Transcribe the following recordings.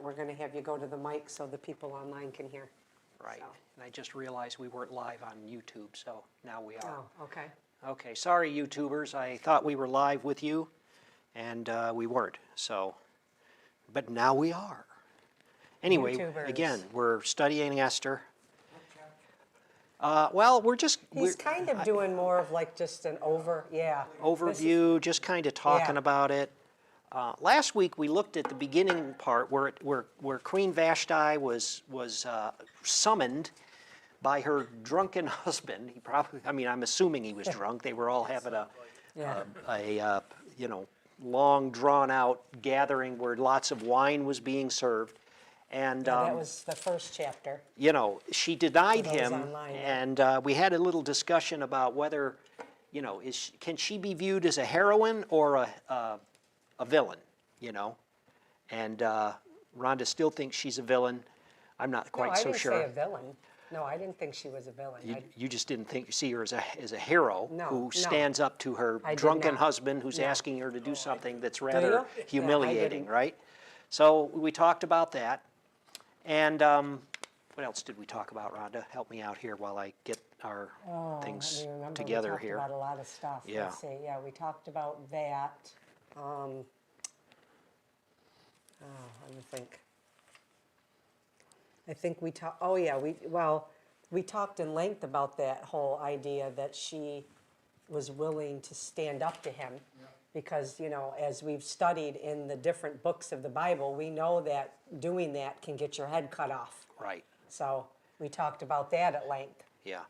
we're going to have you go to the mic so the people online can hear. Right. So. And I just realized we weren't live on YouTube, so now we are. Oh, okay. Okay, sorry YouTubers, I thought we were live with you, and we weren't, so, but now we are. Anyway, YouTubers. again, we're studying Esther. Well, He's kind of doing more of like just an overview, just kind of talking about it. Last week we looked at the beginning part where Queen Vashti was summoned by her drunken husband. He probably, I mean, I'm assuming he was drunk. They were all having a long drawn out gathering where lots of wine was being served. And that was the first chapter. You know, she denied him, online, and we had a little discussion about whether, you know, can she be viewed as a heroine or a villain, you know? And Rhonda still thinks she's a villain. I'm not quite so sure. No, I didn't say a villain. No, I didn't think she was a villain. You just didn't see her as a hero who stands up to her drunken husband who's asking her to do something that's rather humiliating, right? So we talked about that. And what else did we talk about, Rhonda? Help me out here while I get our things together here. We talked about a lot of stuff. Yeah. Let's see. Yeah, we talked about that. Let me think. I think we talked. Oh yeah, we talked in length about that whole idea that she was willing to stand up to him. Yeah. Because, you know, as we've studied in the different books of the Bible, we know that doing that can get your head cut off. Right. So we talked about that at length. Yeah.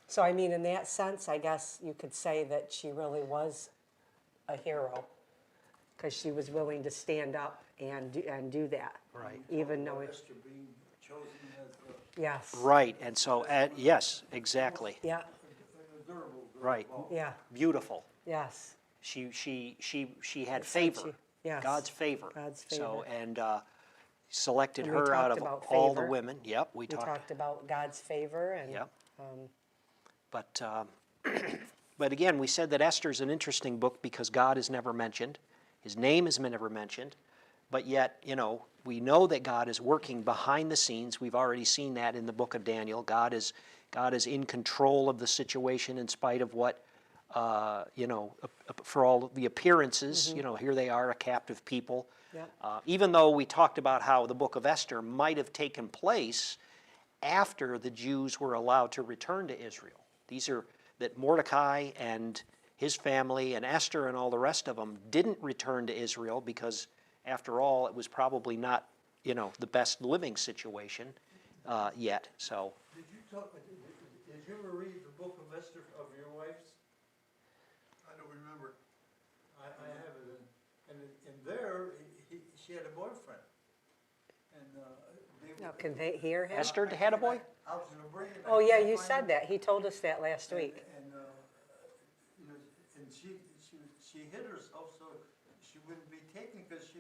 So, I mean, in that sense, I guess you could say that she really was a hero because she was willing to stand up and do that. Right. Even though Esther being chosen as yes. Right. And so, yes, exactly. Yeah. Right. Yeah. Beautiful. Yes. She had favor, yes. God's favor. God's favor. So, and selected and her out of all the women. Yep, we talked about God's favor. And, yep. But again, we said that Esther's an interesting book because God is never mentioned. His name is never mentioned. But yet, you know, we know that God is working behind the scenes. We've already seen that in the book of Daniel. God is in control of the situation in spite of what you know, for all the appearances, you know, here they are, a captive people. Yep. Even though we talked about how the book of Esther might have taken place after the Jews were allowed to return to Israel. These are that Mordecai and his family and Esther and all the rest of them didn't return to Israel because, after all, it was probably not, you know, the best living situation yet. So. Did you ever read the book of Esther of your wife's? I don't remember. I have it, and in there, she had a boyfriend, and now, can they hear him? Esther had a boy? Oh yeah, you said that. He told us that last week. And she hid herself so she wouldn't be taken because she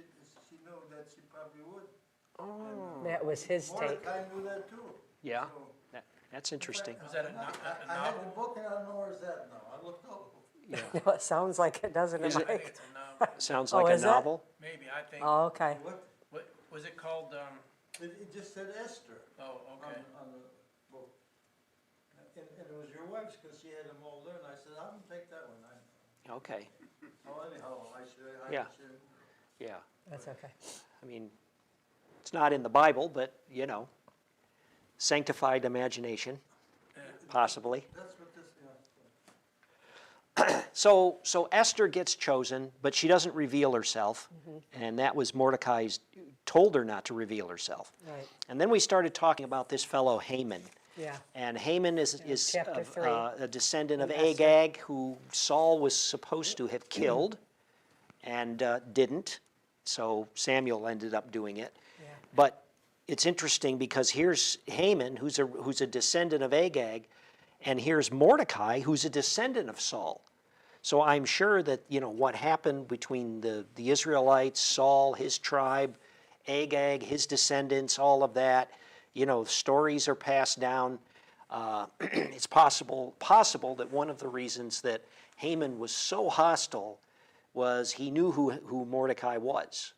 knew that she probably would. Oh, that was his take. Mordecai knew that too. Yeah, that's interesting. Was that a novel? I had the book and I don't know where's that now. I looked up. Yeah. No, it sounds like it, doesn't it, I think Mike? it's a novel. Sounds like a novel. Maybe, I think. Oh, okay. What? Was it called, It just said Esther. oh, okay. On the book. And it was your wife's because she had them all there, and I said, I don't take that one. Okay. Oh, anyhow, I should. Yeah. Yeah. That's okay. I mean, it's not in the Bible, but, you know, sanctified imagination, possibly. That's what this, So Esther gets chosen, but she doesn't reveal herself, and that was Mordecai's told her not to reveal herself. Right. And then we started talking about this fellow Haman. Yeah. And Haman is a descendant of Agag, who Saul was supposed to have killed, and didn't. So Samuel ended up doing it. Yeah. But it's interesting because here's Haman, who's a descendant of Agag, and here's Mordecai, who's a descendant of Saul. So I'm sure that, you know, what happened between the Israelites, Saul, his tribe, Agag, his descendants, all of that, you know, stories are passed down. It's possible that one of the reasons that Haman was so hostile was he knew who Mordecai was.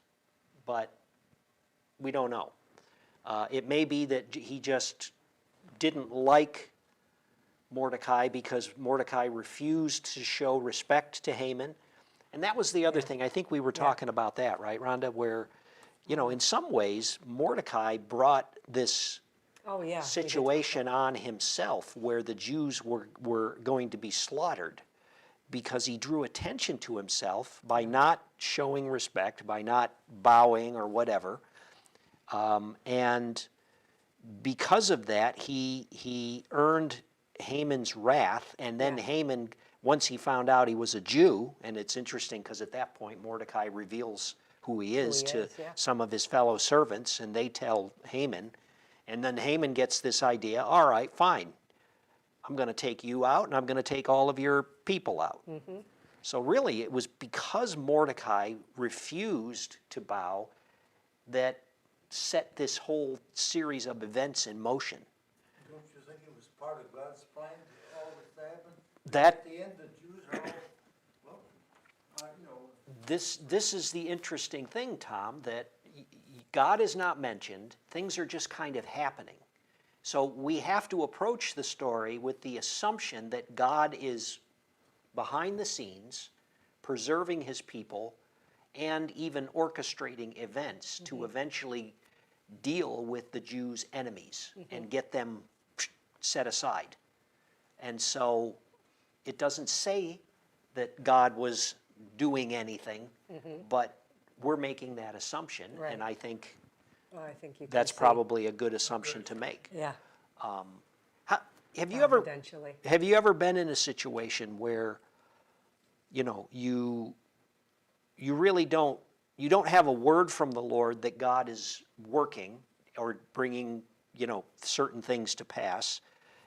But We don't know. It may be that he just didn't like Mordecai because Mordecai refused to show respect to Haman. And that was the other thing. I think we were talking about that, right, Rhonda, where, in some ways, Mordecai brought this Oh, yeah. we did talk situation on himself where the Jews were going to be slaughtered because he drew attention to himself by not showing respect, by not bowing or whatever. And because of that, he earned Haman's wrath, and then Haman, once he found out he was a Jew, and it's interesting because at that point Mordecai reveals who he is to some of his fellow servants, and they tell Haman, and then Haman gets this idea, all right, fine, I'm going to take you out, and I'm going to take all of your people out. So really, it was because Mordecai refused to bow that set this whole series of events in motion. Don't you think it was part of God's plan for all this to happen? That At the end, the Jews are all, well, this is the interesting thing, Tom, that God is not mentioned. Things are just kind of happening. So we have to approach the story with the assumption that God is behind the scenes, preserving his people, and even orchestrating events to eventually deal with the Jews' enemies and get them set aside. And so it doesn't say that God was doing anything, but we're making that assumption, Right. and I think Well, I think you can that's see- probably a good assumption to make. Yeah, Have you ever providentially. have you ever been in a situation where you really don't have a word from the Lord that God is working or bringing certain things to pass?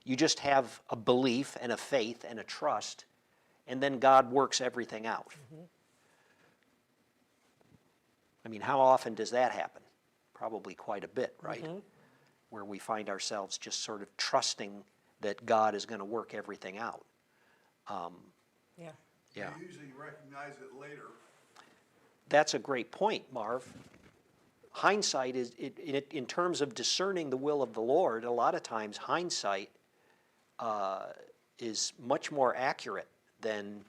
You just have a belief and a faith and a trust, and then God works everything out. I mean, how often does that happen? Probably quite a bit, right? Where we find ourselves just sort of trusting that God is going to work everything out. Yeah. Yeah. You usually recognize it later. That's a great point, Marv. Hindsight is, in terms of discerning the will of the Lord, a lot of times hindsight is much more accurate than,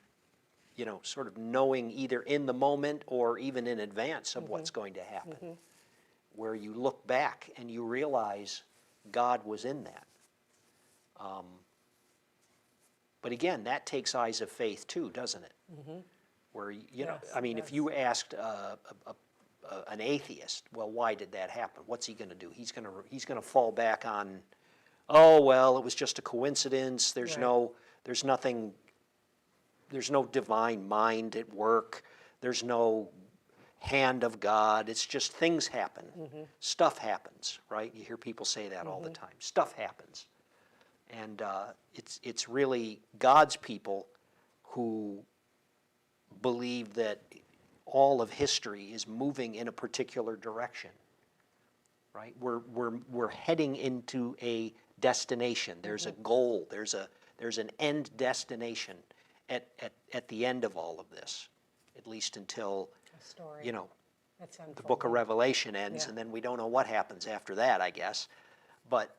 sort of knowing either in the moment or even in advance of what's going to happen. Where you look back and you realize God was in that. But again, that takes eyes of faith too, doesn't it? Where, Yes, I mean, it if you asked an atheist, well, why did that happen? What's he going to do? He's going to fall back on, oh, well, it was just a coincidence. There's Right. there's no divine mind at work. There's no hand of God. It's just things happen. Stuff happens, right? You hear people say that all the time. Stuff happens. And it's really God's people who believe that all of history is moving in a particular direction, right? We're heading into a destination. There's a goal. There's an end destination at the end of all of this, at least until A story. That's the book of unfolding. Revelation ends, Yeah. and then we don't know what happens after that, I guess. But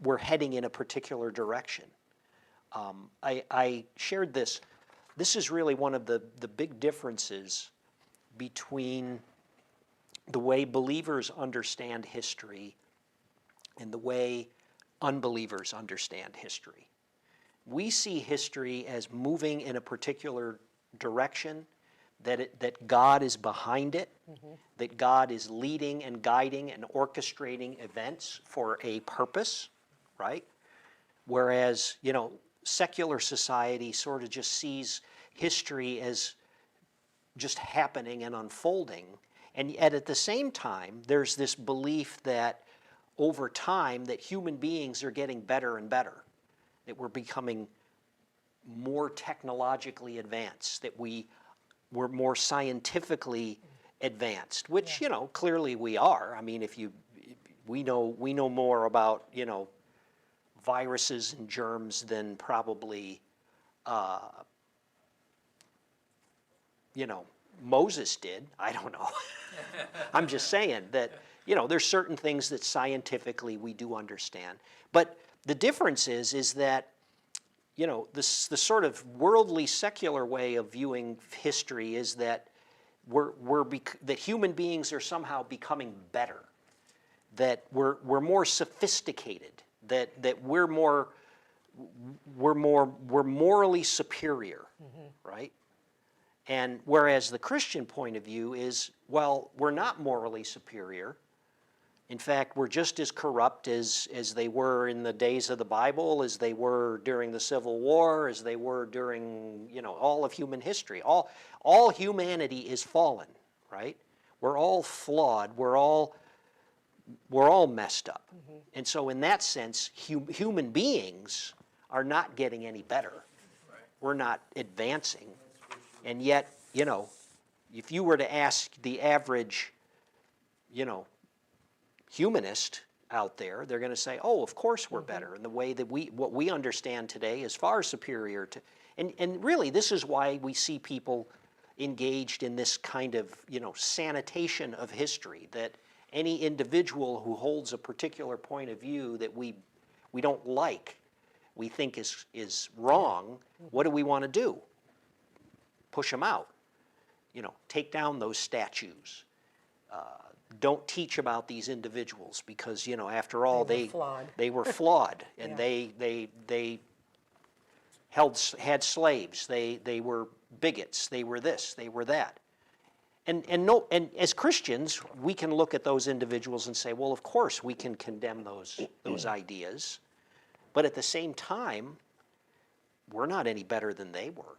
we're heading in a particular direction. I shared this. This is really one of the big differences between the way believers understand history and the way unbelievers understand history. We see history as moving in a particular direction, that God is behind it, that God is leading and guiding and orchestrating events for a purpose, right? Whereas, secular society sort of just sees history as just happening and unfolding. And yet at the same time, there's this belief that over time that human beings are getting better and better, that we're becoming more technologically advanced, that we're more scientifically advanced, which, clearly we are. I mean, we know more about, viruses and germs than probably, Moses did. I don't know. I'm just saying that, there's certain things that scientifically we do understand. But the difference is that, the sort of worldly secular way of viewing history is that that human beings are somehow becoming better, that we're more sophisticated, that we're morally superior, right? And whereas the Christian point of view is, well, we're not morally superior. In fact, we're just as corrupt as they were in the days of the Bible, as they were during the Civil War, as they were during, all of human history. All humanity is fallen, right? We're all flawed. We're all messed up. And so in that sense, human beings are not getting any better. We're not advancing. And yet, if you were to ask the average, humanist out there, they're going to say, oh, of course we're better. And the way that what we understand today is far superior to, and really this is why we see people engaged in this kind of, sanitation of history, that any individual who holds a particular point of view that we don't like, we think is wrong, what do we want to do? Push them out. Take down those statues. Don't teach about these individuals because, after all, they were flawed, and Yeah. they had slaves. They were bigots. They were this. They were that. And as Christians, we can look at those individuals and say, well, of course we can condemn those ideas, but at the same time, we're not any better than they were.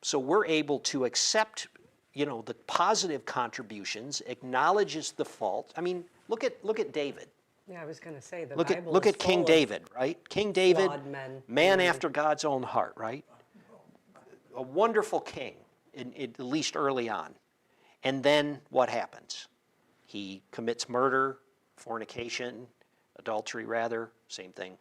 So we're able to accept, the positive contributions, acknowledges the fault. I mean, look at David. Yeah, I was going to say, the Look Bible at is King full of David, right? King David, flawed men. man after God's own heart, right? A wonderful king, at least early on. And then what happens? He commits murder, fornication, adultery rather, same thing.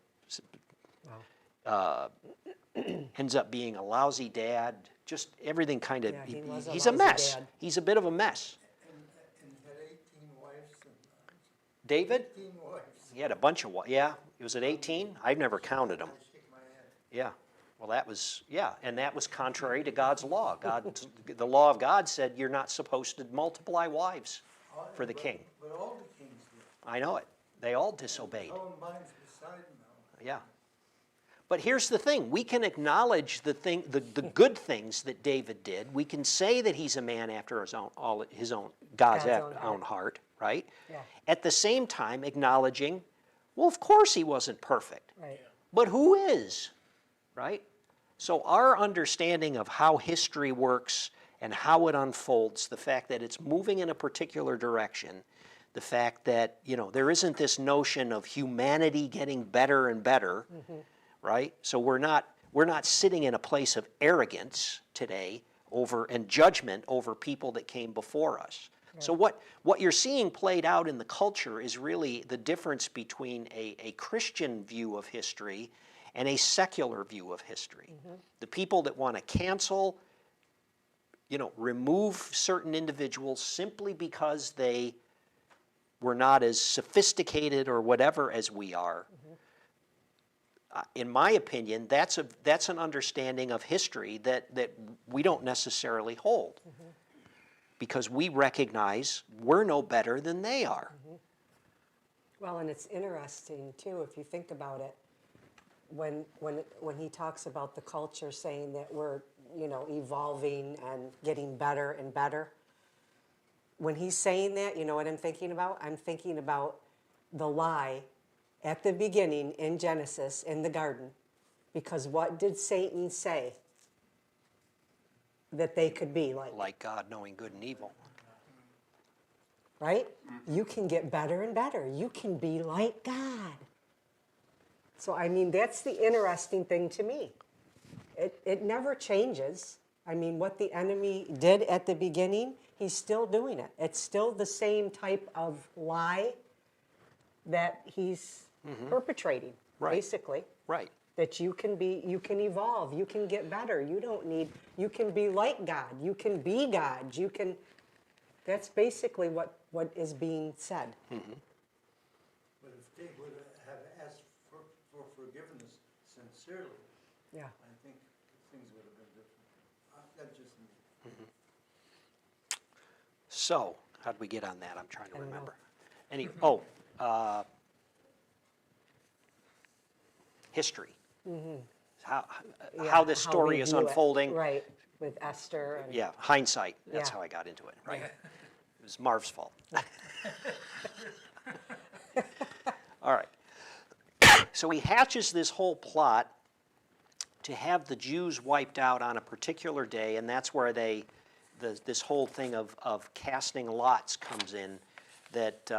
Ends up being a lousy dad, just everything kind of, Yeah, he was a he's a lousy mess. dad. He's a bit of a mess. And he had 18 wives and David, 18 wives. he had a bunch of, yeah, he was at 18? I've never counted them. I shake my head. Yeah, well that was, and that was contrary to God's law. The law of God said you're not supposed to multiply wives for the king. But all the kings did. I know it. They all disobeyed. Columbine's beside him now. Yeah. But here's the thing, we can acknowledge the good things that David did. We can say that he's a man after God's own heart, right? Yeah. At the same time acknowledging, well, of course he wasn't perfect. Right. But who is, right? So our understanding of how history works and how it unfolds, the fact that it's moving in a particular direction, the fact that, there isn't this notion of humanity getting better and better, right? So we're not sitting in a place of arrogance today and judgment over people that came before us. Right. So what you're seeing played out in the culture is really the difference between a Christian view of history and a secular view of history. The people that want to cancel, remove certain individuals simply because they were not as sophisticated or whatever as we are. In my opinion, that's an understanding of history that we don't necessarily hold, because we recognize we're no better than they are. Well, and it's interesting too, if you think about it, when he talks about the culture saying that we're, evolving and getting better and better. When he's saying that, you know what I'm thinking about? I'm thinking about the lie at the beginning in Genesis, in the garden. Because what did Satan say that they could be like? Like God, knowing good and evil. Right? You can get better and better. You can be like God. So, I mean, that's the interesting thing to me. It never changes. I mean, what the enemy did at the beginning, he's still doing it. It's still the same type of lie that he's perpetrating, Right. basically. Right. that you can evolve, you can get better. You can be like God, you can be God, that's basically what is being said. But if they would have asked for forgiveness sincerely, Yeah. I think things would have been different. That's just me. So, how'd we get on that? I'm trying to I don't know. remember. History. How Yeah, this how story we is view it. unfolding. Right, with Esther and. Yeah, hindsight. That's Yeah. how I got into it, right? It was Marv's fault. All right. So he hatches this whole plot to have the Jews wiped out on a particular day, and that's where this whole thing of casting lots comes in, that,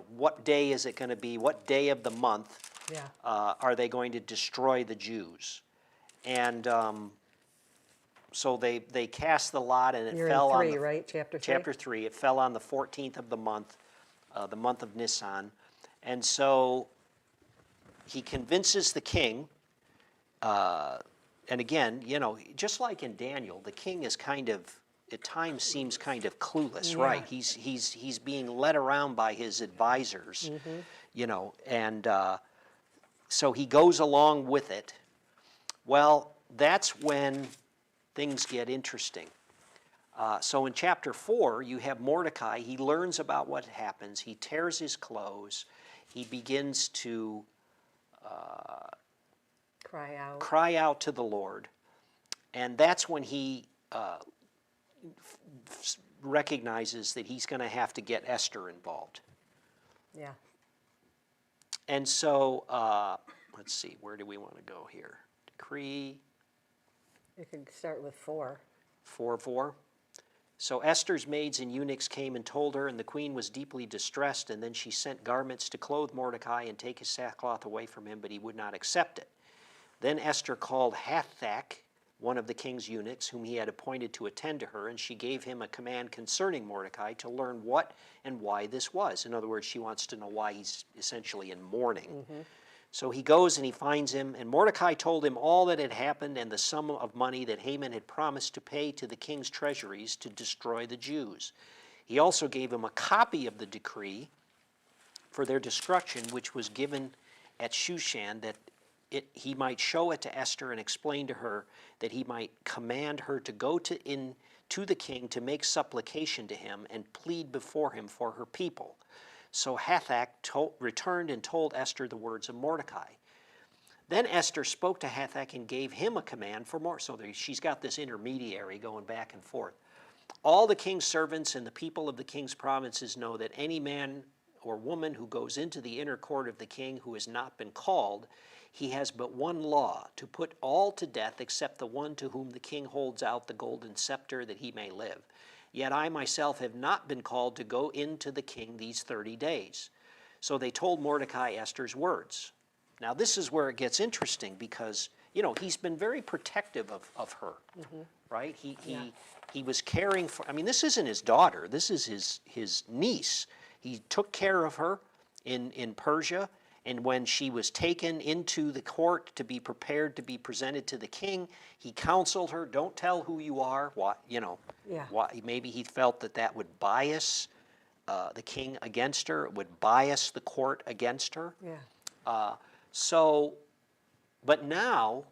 what day is it going to be? What day of the month Yeah. are they going to destroy the Jews? And so they cast the lot, and it You're fell in on 3, right? Chapter 3? Chapter 3. It fell on the 14th of the month of Nisan. And so he convinces the king, and again, just like in Daniel, the king is kind of, at times seems kind of clueless, Yeah. right? He's being led around by his advisors, and so he goes along with it. Well, that's when things get interesting. So in chapter 4, you have Mordecai. He learns about what happens. He tears his clothes. He begins to Cry out. to the Lord. And that's when he recognizes that he's going to have to get Esther involved. Yeah. And so, let's see, where do we want to go here? Decree You could start with 4. 4:4. So Esther's maids and eunuchs came and told her, and the queen was deeply distressed, and then she sent garments to clothe Mordecai and take his sackcloth away from him, but he would not accept it. Then Esther called Hathach, one of the king's eunuchs, whom he had appointed to attend to her, and she gave him a command concerning Mordecai to learn what and why this was. In other words, she wants to know why he's essentially in mourning. So he goes and he finds him, and Mordecai told him all that had happened and the sum of money that Haman had promised to pay to the king's treasuries to destroy the Jews. He also gave him a copy of the decree for their destruction, which was given at Shushan, that he might show it to Esther and explain to her, that he might command her to go to the king to make supplication to him and plead before him for her people. So Hathach returned and told Esther the words of Mordecai. Then Esther spoke to Hathach and gave him a command for more. So she's got this intermediary going back and forth. All the king's servants and the people of the king's provinces know that any man or woman who goes into the inner court of the king who has not been called, he has but one law, to put all to death except the one to whom the king holds out the golden scepter that he may live. Yet I myself have not been called to go into the king these 30 days. So they told Mordecai Esther's words. Now this is where it gets interesting, because, he's been very protective of her, right? He was caring for, this isn't his daughter, this is his niece. He took care of her in Persia, and when she was taken into the court to be prepared to be presented to the king, he counseled her, don't tell who you are. Why, Yeah. why, maybe he felt that would bias the king against her, it would bias the court against her. Yeah. But now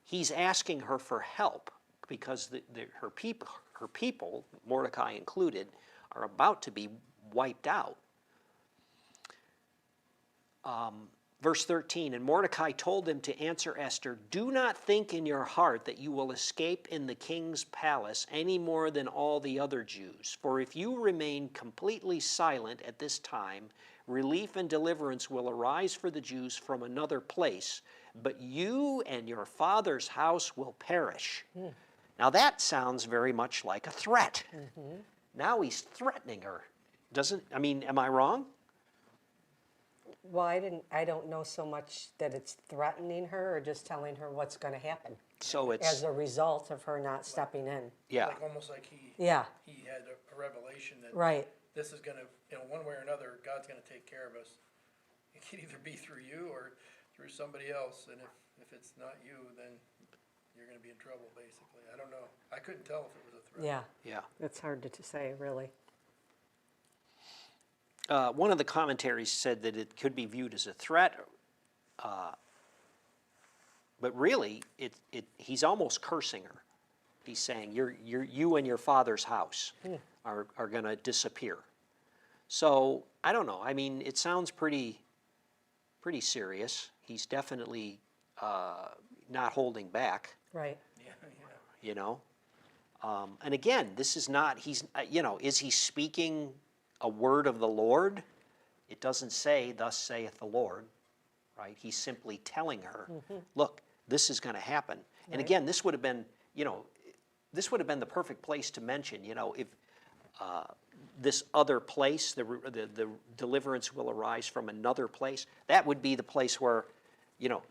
he's asking her for help, because her people, Mordecai included, are about to be wiped out. Verse 13, and Mordecai told them to answer Esther, do not think in your heart that you will escape in the king's palace any more than all the other Jews. For if you remain completely silent at this time, relief and deliverance will arise for the Jews from another place, but you and your father's house will perish. Now that sounds very much like a threat. Now he's threatening her. Am I wrong? Well, I don't know so much that it's threatening her or just telling her what's going to happen So as it's, a result of her not stepping in. yeah. Almost like he Yeah, had a revelation that right. this is gonna, one way or another, God's gonna take care of us. It can either be through you or through somebody else, and if it's not you, then you're gonna be in trouble, basically. I don't know. I couldn't tell if it was a threat. Yeah, Yeah. it's hard to say, really. One of the commentaries said that it could be viewed as a threat, but really, he's almost cursing her. He's saying, you and your father's house are going to disappear. So, I don't know. I mean, it sounds pretty serious. He's definitely not holding back, Right. Yeah, yeah. you know. And again, this is not, is he speaking a word of the Lord? It doesn't say, thus saith the Lord, right? He's simply telling her, look, this is going to happen. And Right. again, this would have been, this would have been the perfect place to mention, if this other place, the deliverance will arise from another place, that would be the place where,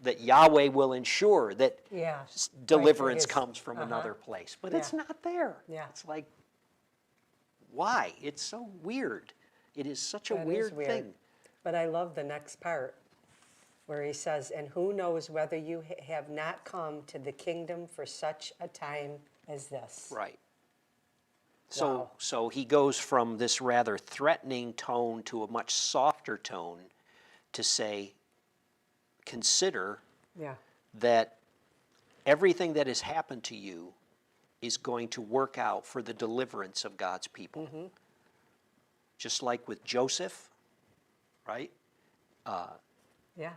that Yahweh will ensure that Yeah. deliverance his- comes from another place. But it's Yeah. not there. Yeah. It's like, why? It's so weird. It is such a That is weird weird. thing. But I love the next part where he says, and who knows whether you have not come to the kingdom for such a time as this. Right. So, Wow. so he goes from this rather threatening tone to a much softer tone to say, consider Yeah. that everything that has happened to you is going to work out for the deliverance of God's people. Just like with Joseph, right? Yeah.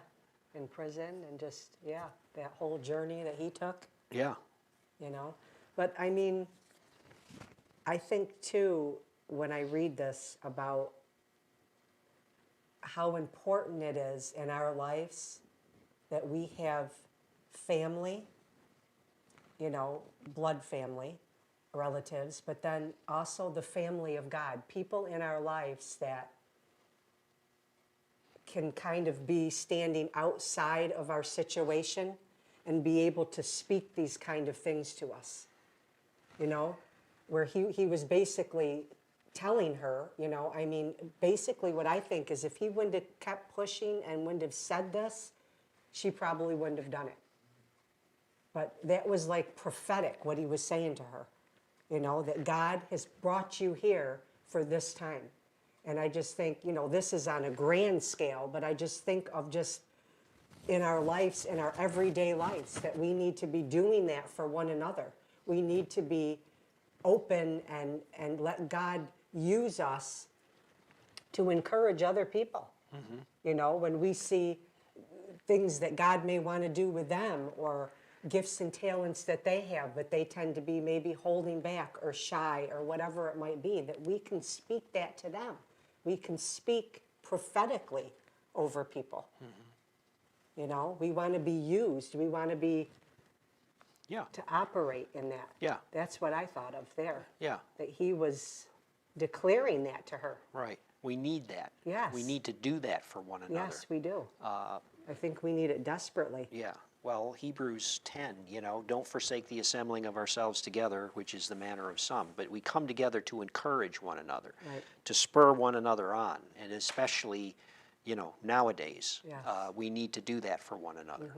In prison and just, that whole journey that he took. Yeah. But I mean, I think too, when I read this about how important it is in our lives that we have family, blood family, relatives, but then also the family of God, people in our lives that can kind of be standing outside of our situation and be able to speak these kind of things to us, where he was basically telling her, I mean, basically what I think is if he wouldn't have kept pushing and wouldn't have said this, she probably wouldn't have done it. But that was like prophetic, what he was saying to her, that God has brought you here for this time. And I just think, this is on a grand scale, but I just think of just in our lives, in our everyday lives, that we need to be doing that for one another. We need to be open and let God use us to encourage other people. When we see things that God may want to do with them or gifts and talents that they have, but they tend to be maybe holding back or shy or whatever it might be, that we can speak that to them. We can speak prophetically over people. We want to be used. We want to be Yeah. to operate in that. Yeah. That's what I thought of there. Yeah. That he was declaring that to her. Right. We need that. Yes. We need to do that for one another. Yes, we do. I think we need it desperately. Yeah. Well, Hebrews 10, don't forsake the assembling of ourselves together, which is the manner of some, but we come together to encourage one another, Right. to spur one another on, and especially, nowadays, Yes. we need to do that for one another.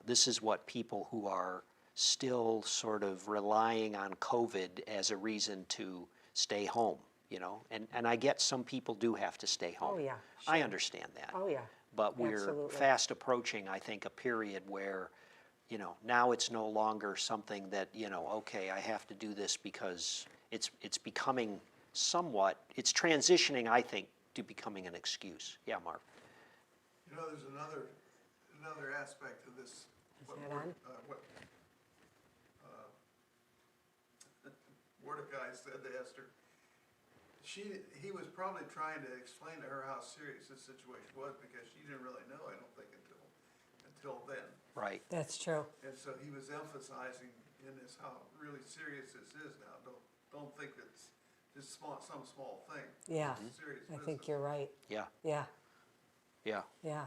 This is what people who are still sort of relying on COVID as a reason to stay home, and I get some people do have to stay home. Oh, yeah, I sure. understand that. Oh, yeah. But we're Absolutely. fast approaching, I think, a period where, now it's no longer something that, okay, I have to do this because it's becoming somewhat, it's transitioning, I think, to becoming an excuse. Yeah, Mark. There's another aspect to this. What that on? Mordecai said to Esther. He was probably trying to explain to her how serious this situation was because she didn't really know, I don't think, until then. Right. That's true. And so he was emphasizing in this how really serious this is now. Don't think it's just some small thing. Yeah. It's serious I business. think you're right. Yeah. Yeah. Yeah. Yeah.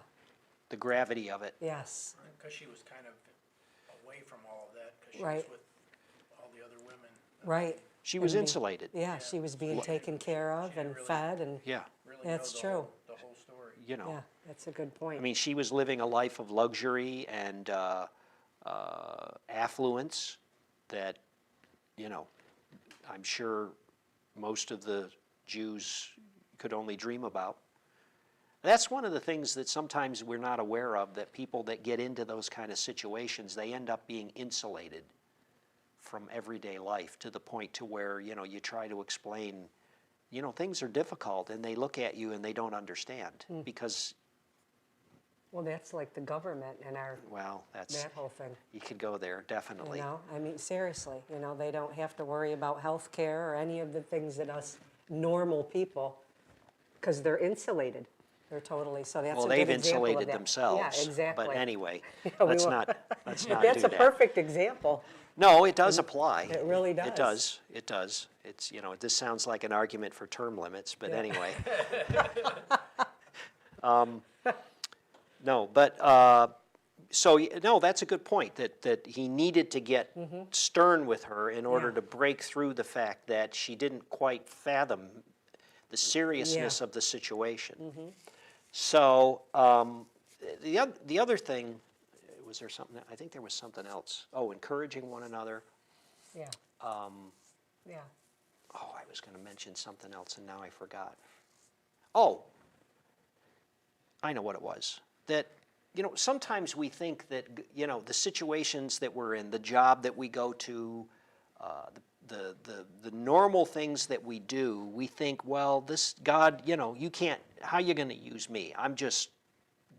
The gravity of it. Yes. Because she was kind of away from all of that, because she Right. was with all the other women. Right. She was And insulated. Yeah, she was being taken care of She didn't and really- fed and. Yeah. Really That's know true. the whole story. you know. Yeah, that's a good point. I mean, she was living a life of luxury and affluence that, you know, I'm sure most of the Jews could only dream about. That's one of the things that sometimes we're not aware of, that people that get into those kind of situations, they end up being insulated from everyday life to the point to where, you know, you try to explain, you know, things are difficult and they look at you and they don't understand because, Well, that's like the government and well, that's, that whole thing. you could go there, definitely. You know, I mean, seriously, you know, they don't have to worry about health care or any of the things that us normal people, because they're insulated. They're totally, so that's a Well, good they've example of insulated that. themselves. Yeah, exactly. But anyway, Yeah, we let's won't- not do that. That's a perfect example. No, it does apply. It really It does. does, it does. It's, you know, this sounds like an argument for term limits, but Yeah. anyway. No, but, so, no, that's a good point, that he needed to get stern with her in order Yeah. to break through the fact that she didn't quite fathom the seriousness Yeah. of the situation. So, the other thing, was there something, I think there was something else. Oh, encouraging one another. Yeah. Yeah. Oh, I was going to mention something else and now I forgot. Oh, I know what it was. That, you know, sometimes we think that, you know, the situations that we're in, the job that we go to, the normal things that we do, we think, well, this, God, you know, you can't, how are you going to use me? I'm just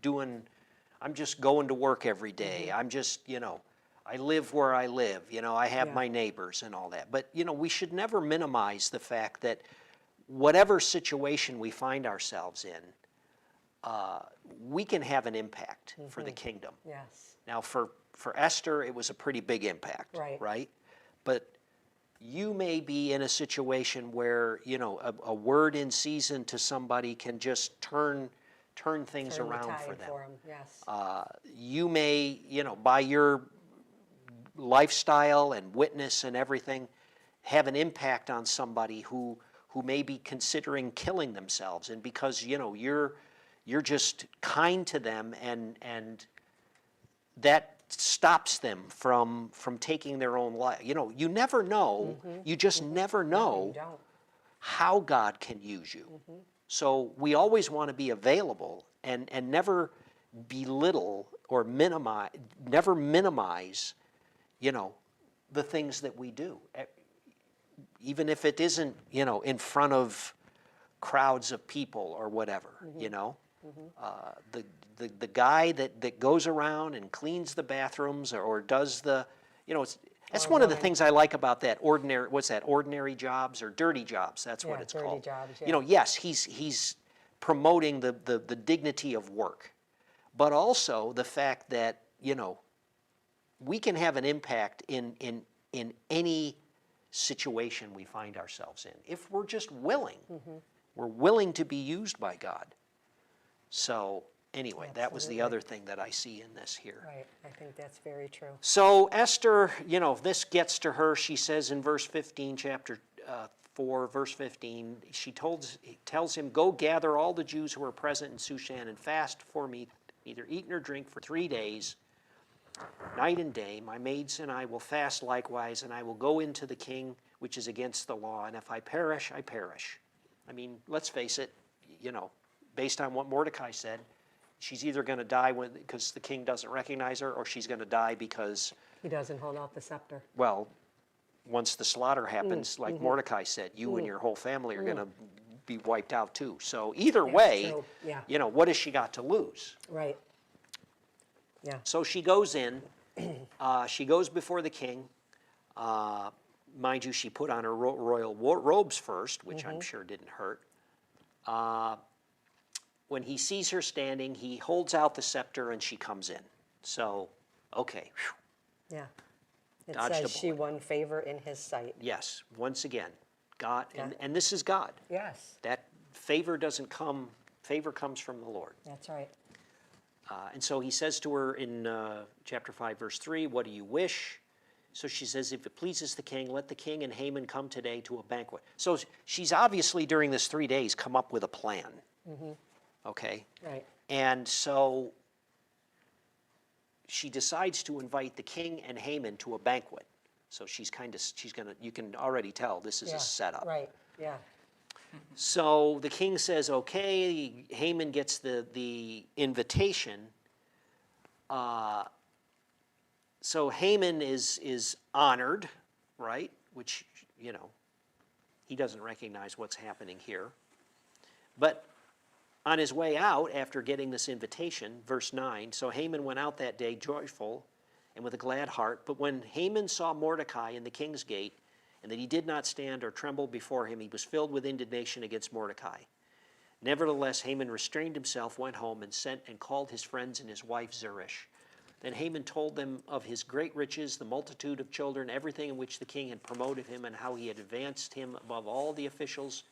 going to work every day. I'm just, you know, I live where I live, you know, I have Yeah. my neighbors and all that. But, you know, we should never minimize the fact that whatever situation we find ourselves in, we can have an impact for the kingdom. Yes. Now, for Esther, it was a pretty big impact, Right. But you may be in a situation where, you know, a word in season to somebody can just turn things Turn the around tide for them. 'em, yes. You may, you know, by your lifestyle and witness and everything, have an impact on somebody who may be considering killing themselves, and because, you know, you're just kind to them, and that stops them from taking their own life. You know, you never know. You just never know You don't. how God can use you. So we always want to be available and never belittle or never minimize, you know, the things that we do. Even if it isn't, you know, in front of crowds of people or whatever, you know. The guy that goes around and cleans the bathrooms or does the, you know, that's Or one of the woman. things I like about that ordinary, what's that, ordinary jobs or dirty jobs, that's what Yeah, it's dirty called. jobs, You know, yes, he's promoting the dignity of work, but also the fact that, you know, we can have an impact in any situation we find ourselves in if we're just willing. We're willing to be used by God. So anyway, that was the Absolutely. other thing that I see in this here. Right. I think that's very true. So Esther, you know, this gets to her. She says in verse 15, chapter 4, verse 15, she tells him, "Go gather all the Jews who are present in Shushan and fast for me, neither eat nor drink for 3 days, night and day. My maids and I will fast likewise, and I will go into the king, which is against the law. And if I perish, I perish." I mean, let's face it, you know, based on what Mordecai said, she's either going to die because the king doesn't recognize her, or she's going to die because, He doesn't hold out the scepter. well, once the slaughter happens, like Mordecai said, you and your whole family are going to be wiped out too. So either That's way, true. Yeah. you know, what has she got to lose? Right. Yeah. So she goes in, she goes before the king. Mind you, she put on her royal robes first, which I'm sure didn't hurt. When he sees her standing, he holds out the scepter and she comes in. So, okay, whew. Yeah. It Dodged a says she bullet. won favor in his sight. Yes, once again, God, God. and this is God. Yes. That favor comes from the Lord. That's right. And so he says to her in chapter 5, verse 3, "What do you wish?" So she says, "If it pleases the king, let the king and Haman come today to a banquet." So she's obviously during this 3 days come up with a plan. okay? Right. And so she decides to invite the king and Haman to a banquet. So she's gonna, you can already tell this is Yeah, a setup. right, yeah. So the king says, okay, Haman gets the invitation. So Haman is honored, right? Which, he doesn't recognize what's happening here. But on his way out, after getting this invitation, verse 9, so Haman went out that day joyful and with a glad heart. But when Haman saw Mordecai in the king's gate, and that he did not stand or tremble before him, he was filled with indignation against Mordecai. Nevertheless, Haman restrained himself, went home, and sent and called his friends and his wife Zeresh. Then Haman told them of his great riches, the multitude of children, everything in which the king had promoted him, and how he had advanced him above all the officials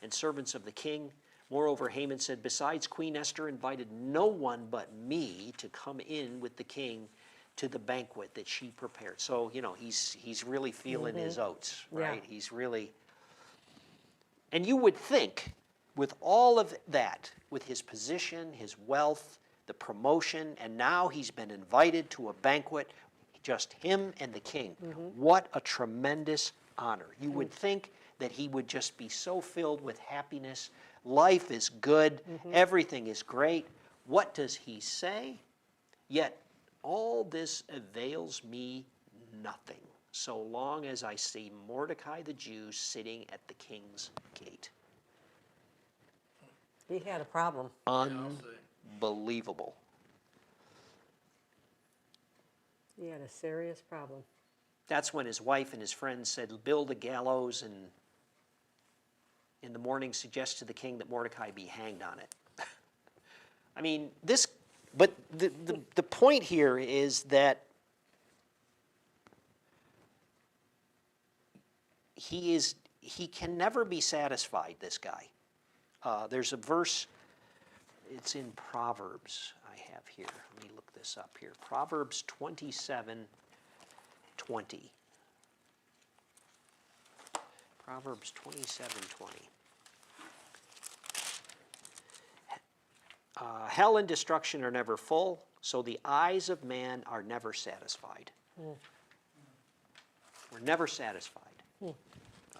and servants of the king. Moreover, Haman said, besides, Queen Esther invited no one but me to come in with the king to the banquet that she prepared. So, he's really feeling his oats, right? Yeah. He's really, and you would think with all of that, with his position, his wealth, the promotion, and now he's been invited to a banquet, just him and the king. What a tremendous honor. You would think that he would just be so filled with happiness. Life is good. Everything is great. What does he say? Yet all this avails me nothing, so long as I see Mordecai the Jew sitting at the king's gate. He had a problem. I'll say. Unbelievable. He had a serious problem. That's when his wife and his friends said, build a gallows, and in the morning suggest to the king that Mordecai be hanged on it. I mean, but the point here is that he can never be satisfied, this guy. There's a verse, it's in Proverbs I have here. Let me look this up here. Proverbs 27:20. Proverbs 27:20. Hell and destruction are never full, so the eyes of man are never satisfied. We're never satisfied.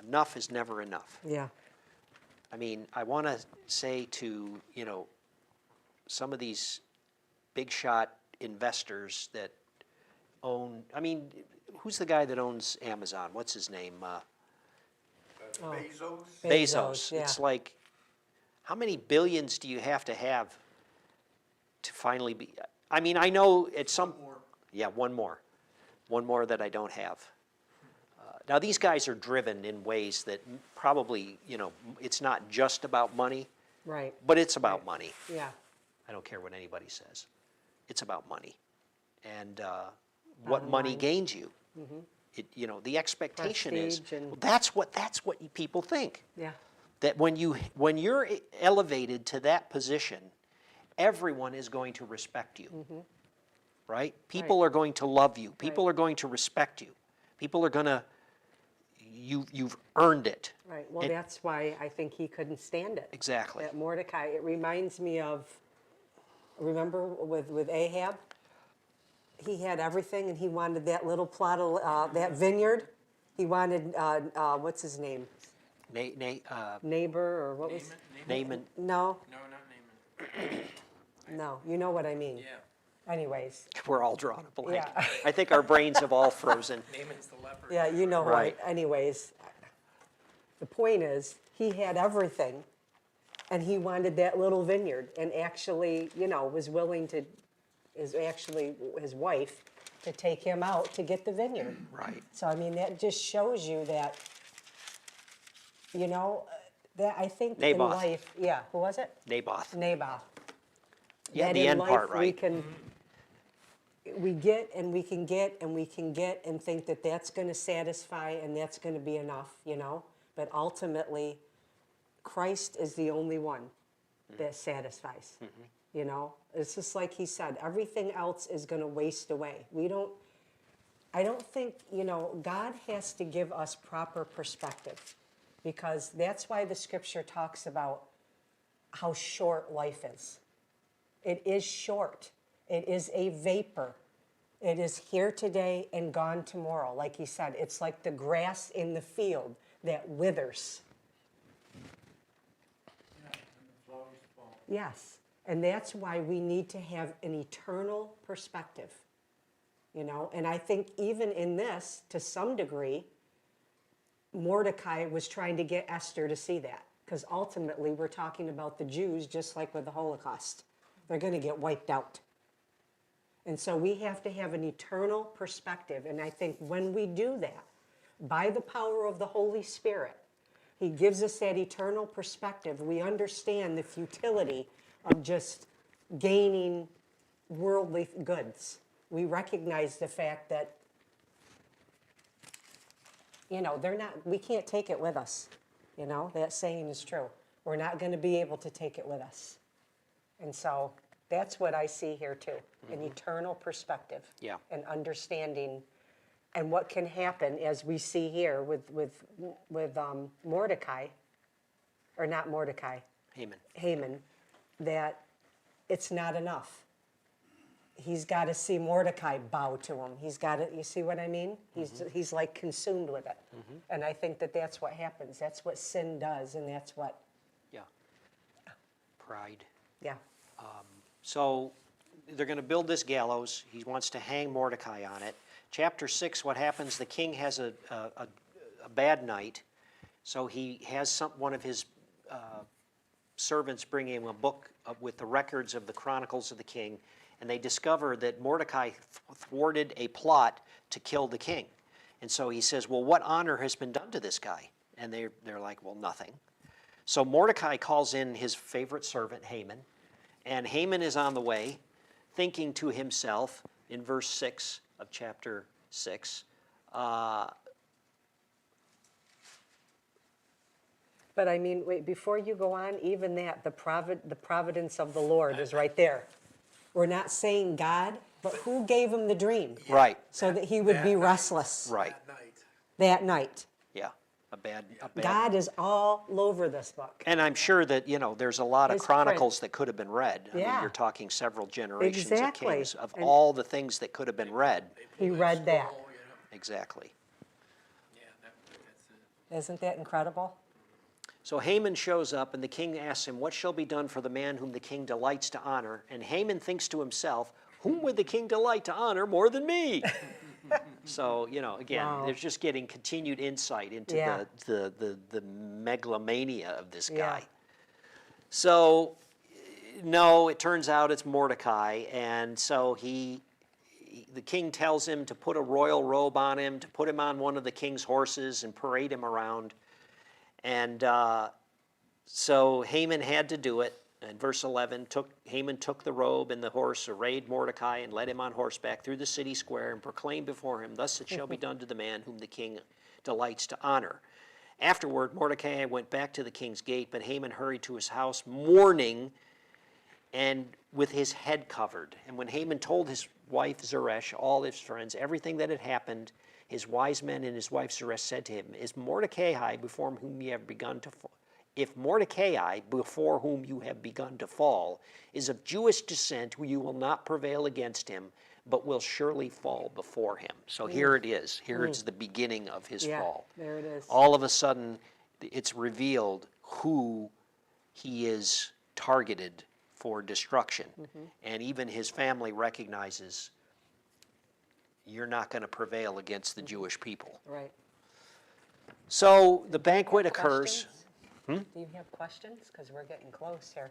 Enough is never enough. Yeah. I mean, I want to say to, some of these big shot investors that own, who's the guy that owns Amazon? What's his name? Bezos? Bezos. Yeah. It's like, how many billions do you have to finally be? I mean, I know at some. More. Yeah, one more. One more that I don't have. Now, these guys are driven in ways that probably, it's not just about money, Right. but it's about money. Yeah. I don't care what anybody says. It's about money. And what Bottom money line. gains you. The expectation is, Prestige and- well, that's what people think. Yeah. That when you're elevated to that position, everyone is going to respect you. Right? People are going to love you. People are going to respect you. People are going to, you've earned it. Right. Well, And- that's why I think he couldn't stand it. Exactly. That Mordecai, it reminds me of, remember with Ahab? He had everything and he wanted that little plot of, that vineyard. He wanted, what's his name? Neighbor or what was? Naaman. No, No, not Naaman. no, you know what I mean. Yeah, Anyways, We're all drawing a blank. Yeah. I think our brains have all frozen. Naaman's the leper. yeah, you know Right. what, anyways. The point is, he had everything and he wanted that little vineyard and actually, was willing to, is actually his wife, to take him out to get the vineyard. Right. So, that just shows you that, that I think in Naboth. life, yeah, who was it? Naboth. Naboth. You had That the in end life part We right. can, we get and we can get and we can get and think that that's going to satisfy and that's going to be enough, But ultimately, Christ is the only one that satisfies. It's just like he said, everything else is going to waste away. I don't think, God has to give us proper perspective because that's why the scripture talks about how short life is. It is short. It is a vapor. It is here today and gone tomorrow. Like he said, it's like the grass in the field that withers. Yes, and that's why we need to have an eternal perspective, you know, and I think even in this, to some degree, Mordecai was trying to get Esther to see that, because ultimately we're talking about the Jews just like with the Holocaust. They're going to get wiped out. And so we have to have an eternal perspective, and I think when we do that, by the power of the Holy Spirit, he gives us that eternal perspective. We understand the futility of just gaining worldly goods. We recognize the fact that, you know, we can't take it with us. You know, that saying is true. We're not going to be able to take it with us. And so that's what I see here too, an eternal perspective. Yeah. And understanding. And what can happen, as we see here with Mordecai, or not Mordecai, Haman, that it's not enough. He's got to see Mordecai bow to him. He's got to, you see what I mean? He's like consumed with it. And I think that that's what happens. That's what sin does, and that's what. Yeah. Pride. Yeah. So they're going to build this gallows. He wants to hang Mordecai on it. Chapter 6, what happens, the king has a bad night, so he has one of his servants bring him a book with the records of the chronicles of the king, and they discover that Mordecai thwarted a plot to kill the king. And so he says, well, what honor has been done to this guy? And they're like, well, nothing. So Mordecai calls in his favorite servant, Haman, and Haman is on the way, thinking to himself, in verse 6 of chapter 6, But I mean, wait, before you go on, even that, the providence of the Lord is right there. We're not saying God, but who gave him the dream? right, So that he would be restless right, That night. that night. yeah, a bad. God is all over this book. And I'm sure that, you know, there's a lot of His chronicles that could have been read. I mean, Yeah. you're talking several generations Exactly. of kings, of And- all the things that could have been read. He read that. Oh, yeah, Exactly. yeah, that's it. Isn't that incredible? So Haman shows up, and the king asks him, what shall be done for the man whom the king delights to honor? And Haman thinks to himself, whom would the king delight to honor more than me? So, you know, again, Wow. there's just getting continued insight into Yeah. the megalomania of this Yeah. guy. So, no, it turns out it's Mordecai, and so the king tells him to put a royal robe on him, to put him on one of the king's horses and parade him around. And so Haman had to do it. And verse 11, Haman took the robe and the horse, arrayed Mordecai, and led him on horseback through the city square, and proclaimed before him, thus it shall be done to the man whom the king delights to honor. Afterward, Mordecai went back to the king's gate, but Haman hurried to his house, mourning and with his head covered. And when Haman told his wife Zeresh, all his friends, everything that had happened, his wise men and his wife Zeresh said to him, Is Mordecai before whom you have begun to fall? If Mordecai, before whom you have begun to fall, is of Jewish descent, you will not prevail against him, but will surely fall before him. So here it is. Here is the beginning of his Yeah, fall. there it is. All of a sudden, it's revealed who he is targeted for destruction. And even his family recognizes, you're not going to prevail against the Jewish people. Right. So the banquet occurs. Questions? Do you have questions? Because we're getting close here.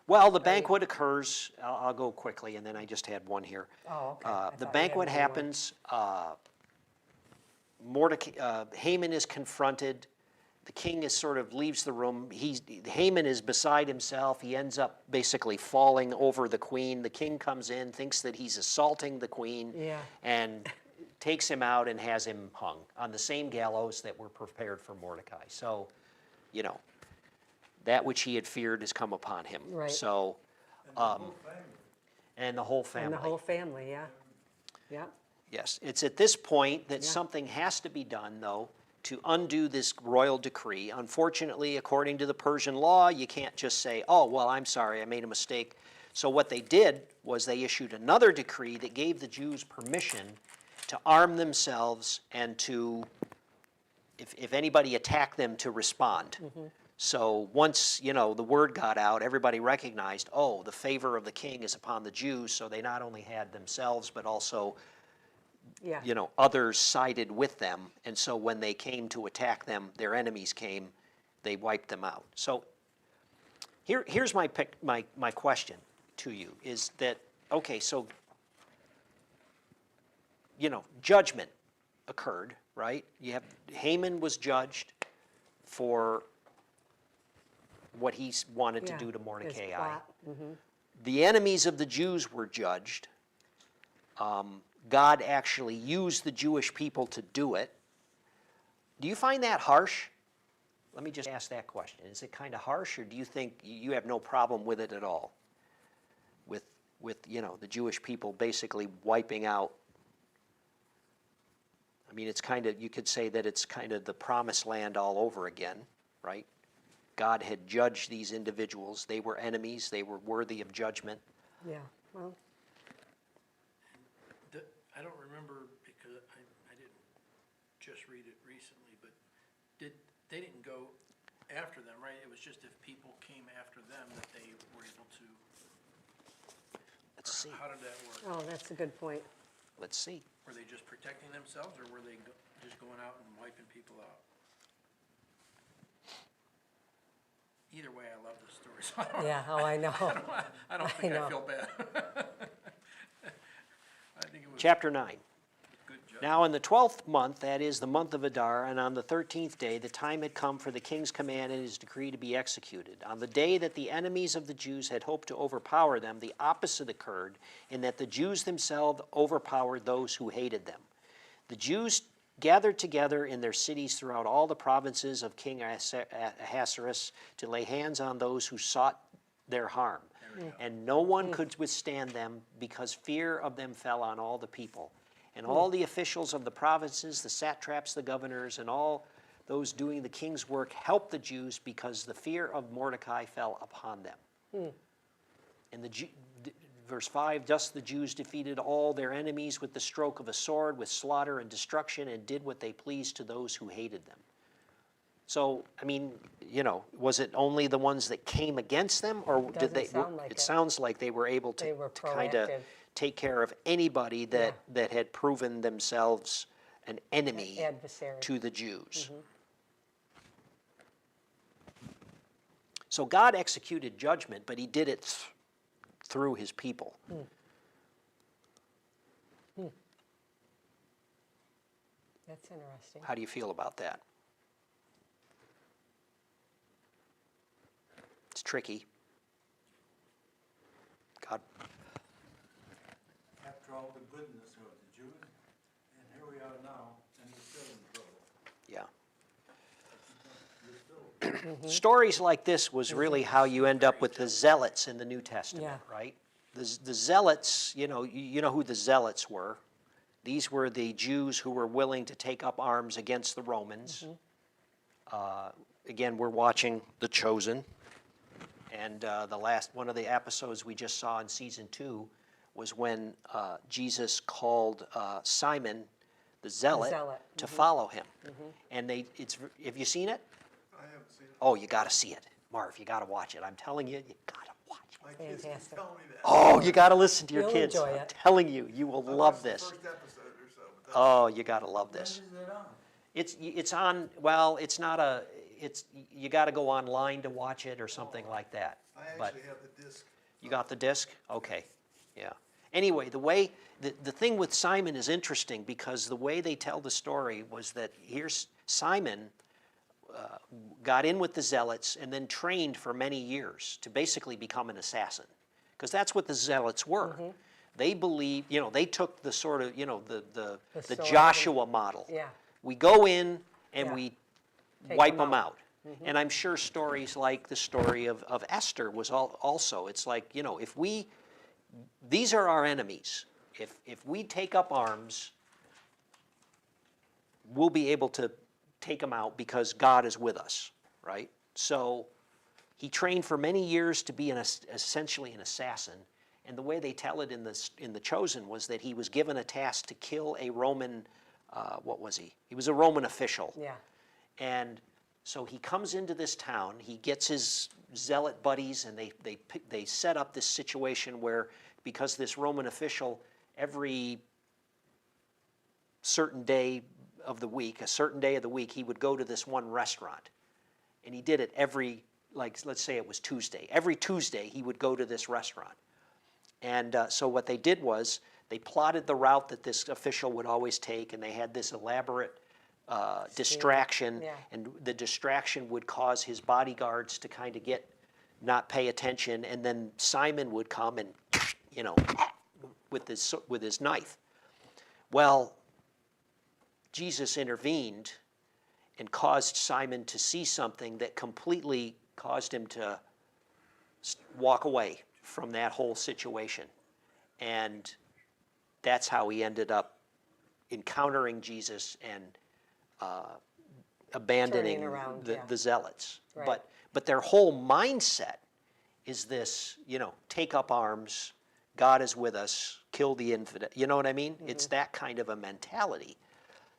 Well, the banquet occurs. I'll go quickly, and then I just had one here. Oh, okay. I The thought you had banquet one more. happens. Haman is confronted. The king is sort of leaves the room. Haman is beside himself. He ends up basically falling over the queen. The king comes in, thinks that he's assaulting the queen, Yeah. and takes him out and has him hung on the same gallows that were prepared for Mordecai. So, you know, that which he had feared has come upon him. Right. So, and the whole family. And the whole family, yeah. Yeah. Yes, it's at this point that Yeah. something has to be done, though, to undo this royal decree. Unfortunately, according to the Persian law, you can't just say, oh, well, I'm sorry, I made a mistake. So what they did was they issued another decree that gave the Jews permission to arm themselves and to, if anybody attacked them, to respond. So once, the word got out, everybody recognized, oh, the favor of the king is upon the Jews, so they not only had themselves, but also Yeah. others sided with them, and so when they came to attack them, their enemies came, they wiped them out. So here's my question to you, is that, okay, so, judgment occurred, right? You have, Haman was judged for what he wanted to Yeah, do to his Mordecai. plot. The enemies of the Jews were judged. God actually used the Jewish people to do it. Do you find that harsh? Let me just ask that question. Is it kind of harsh, or do you think you have no problem with it at all? With the Jewish people basically wiping out. I mean, it's kind of, you could say that it's kind of the promised land all over again, right? God had judged these individuals. They were enemies. They were worthy of judgment. Yeah, well, I don't remember, because I didn't just read it recently, but they didn't go after them, right? It was just if people came after them that they were able to. Let's see. How did that work? oh, that's a good point. Let's see. Were they just protecting themselves, or were they just going out and wiping people out? Either way, I love this story, so I don't, Yeah, oh, I know. I don't think know. I feel bad. I think it was Chapter 9. good job. Now in the 12th month, that is the month of Adar, and on the 13th day, the time had come for the king's command and his decree to be executed. On the day that the enemies of the Jews had hoped to overpower them, the opposite occurred, in that the Jews themselves overpowered those who hated them. The Jews gathered together in their cities throughout all the provinces of King Ahasuerus to lay hands on those who sought their harm. And no one could withstand them, because fear of them fell on all the people. And all the officials of the provinces, the satraps, the governors, and all those doing the king's work helped the Jews, because the fear of Mordecai fell upon them. And verse 5, thus the Jews defeated all their enemies with the stroke of a sword, with slaughter and destruction, and did what they pleased to those who hated them. So, I mean, was it only the ones that came against them, or did Doesn't they? sound like it. Sounds like they were able They were to kind of proactive. take care of anybody that had proven themselves an enemy Adversary. to the Jews. So God executed judgment, but he did it through his people. That's interesting. How do you feel about that? It's tricky. God, After all the goodness of the Jews, and here we are now, and we're still in trouble. yeah. We're still, Stories like this was really how you end up with the zealots in the New Testament, Yeah. right? The zealots, you know who the zealots were. These were the Jews who were willing to take up arms against the Romans. Again, we're watching The Chosen. And the last one of the episodes we just saw in season 2 was when Jesus called Simon, the zealot, to follow him. And have you seen it? I haven't seen it. Oh, you got to see it, Marv. You got to watch it. I'm telling you, you got to watch it. My kids keep Fantastic. telling me that. Oh, you got to listen to your You'll kids. enjoy I'm it. telling you, you will I love watched the this. first episode or so, but that's. Oh, you got to love when this. is it on? It's on. Well, it's not a. It's you got to go online to watch it or something like that. I But actually have the disc. you got the disc? Okay, yeah. Anyway, the thing with Simon is interesting, because the way they tell the story was that here's Simon got in with the zealots and then trained for many years to basically become an assassin, because that's what the zealots were. They believed, they took the sort of, the sword Joshua model. Yeah. We go in and Yeah. we Take wipe them them out. out. And I'm sure stories like the story of Esther was also, it's like, if these are our enemies. If we take up arms, we'll be able to take him out because God is with us, right? So he trained for many years to be essentially an assassin. And the way they tell it in The Chosen was that he was given a task to kill a Roman, what was he? He was a Roman official. Yeah. And so he comes into this town, he gets his zealot buddies, and they set up this situation where, because this Roman official, every certain day of the week, a certain day of the week, he would go to this one restaurant. And he did it every, like, let's say it was Tuesday. Every Tuesday, he would go to this restaurant. And so what they did was they plotted the route that this official would always take, and they had this elaborate distraction, Yeah. and the distraction would cause his bodyguards to kind of not pay attention, and then Simon would come and, with his knife. Well, Jesus intervened and caused Simon to see something that completely caused him to walk away from that whole situation. And that's how he ended up encountering Jesus and abandoning Turning around, the zealots. Right. But their whole mindset is this, take up arms, God is with us, kill the infidel. You know what I mean? Mm-hmm. It's that kind of a mentality.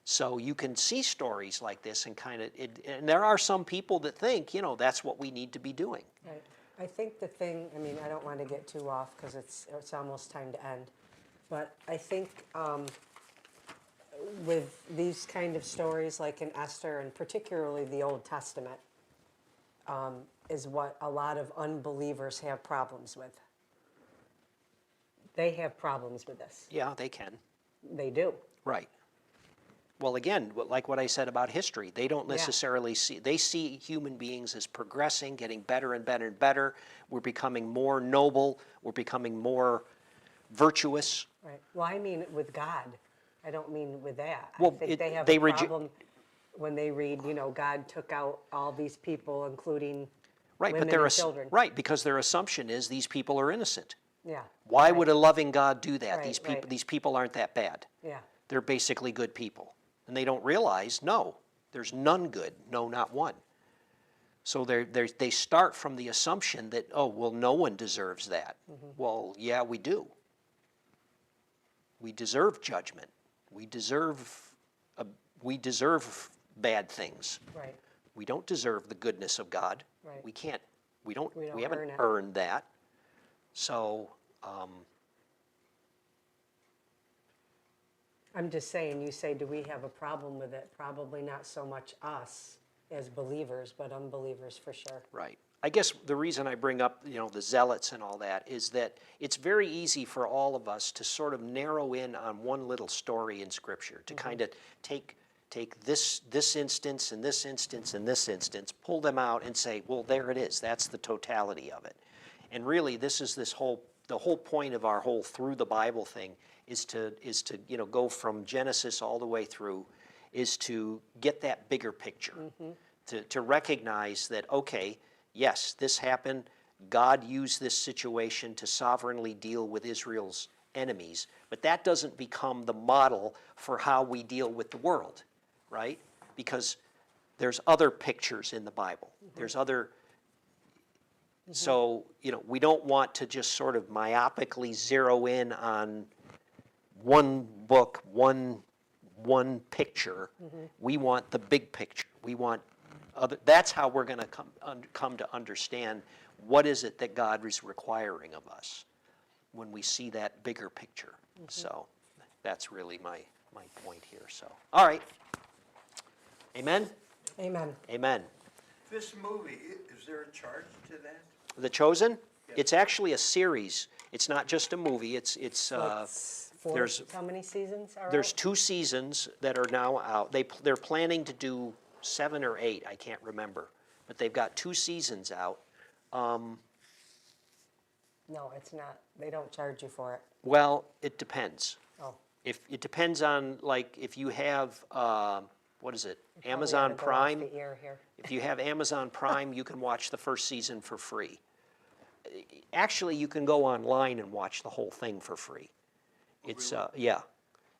So you can see stories like this and and there are some people that think, that's what we need to be doing. Right. I think the thing, I don't want to get too off because it's almost time to end, but I think with these kind of stories like in Esther, and particularly the Old Testament, is what a lot of unbelievers have problems with. They have problems with this. Yeah, they can. They do. Right. Well, again, like what I said about history, they don't necessarily they see human beings as progressing, getting better and better and better. We're becoming more noble. We're becoming more virtuous. Right. Well, I mean with God. I don't mean with that. Well, I think they have they a problem when they read, God took out all these people, including women and children. Right, because their assumption is these people are innocent. Yeah. Why right. would a loving God do that? Right, These people aren't that bad. Yeah. They're basically good people. And they don't realize, no, there's none good, no, not one. So they start from the assumption that, oh, well, no one deserves that. Mm-hmm. Well, yeah, we do. We deserve judgment. We deserve bad things. Right. We don't deserve the goodness of God. Right. We don't haven't earn it. earned that. So, I'm just saying, you say, do we have a problem with it? Probably not so much us as believers, but unbelievers for sure. right. I guess the reason I bring up, the zealots and all that is that it's very easy for all of us to sort of narrow in on one little story in Scripture, to kind of take this instance and this instance and this instance, pull them out and say, well, there it is. That's the totality of it. And really, this is the whole point of our whole through the Bible thing is to go from Genesis all the way through, is to get that bigger picture, to recognize that, okay, yes, this happened. God used this situation to sovereignly deal with Israel's enemies, but that doesn't become the model for how we deal with the world, right? Because there's other pictures in the Bible. There's other. So, we don't want to just sort of myopically zero in on one book, one picture. We want the big picture. We want that's how we're going to come to understand what is it that God is requiring of us when we see that bigger picture. So that's really my point here. So, all right. Amen? Amen. Amen. This movie, is there a charge to that? The Chosen? It's actually a series. It's not just a movie. It's there's how many seasons are there's out? 2 seasons that are now out. They're planning to do 7 or 8. I can't remember, but they've got 2 seasons out. No, it's not. They don't charge you for it. Well, it depends. Oh. If it depends on, like, if you have what is it? Probably Amazon ought to go off Prime. the ear here. If you have Amazon Prime, you can watch the first season for free. Actually, you can go online and watch the whole thing for free. It's yeah.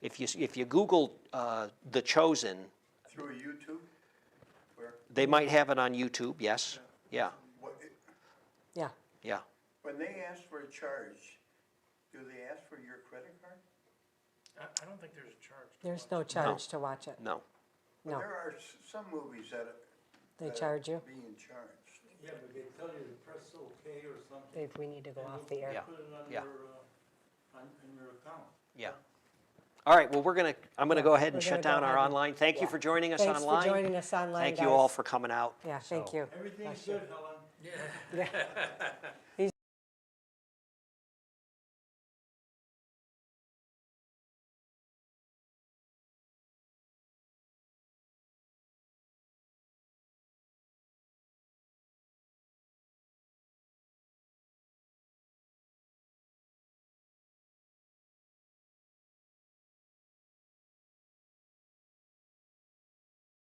If you Google The Chosen, Through YouTube? everywhere. They might have it on YouTube, yes, yeah, What, Yeah, yeah. When they ask for a charge, do they ask for your credit card? I don't think there's a charge. to there's watch no it. charge to watch it. No, No. There are some movies that They that are charge you? being charged. Yeah, but they tell you to press OK or something. Dave, we need to go and off they'll the air. Yeah. Put it on Yeah. in your account. yeah. All right, well, I'm gonna go ahead and We're shut gonna go down our ahead and- online. Thank you yeah. for joining us Thanks online. for joining us online, Thank you all guys. for coming out. Yeah, thank So- you. Everything's Bless you. good, Helen. Yeah. Yeah.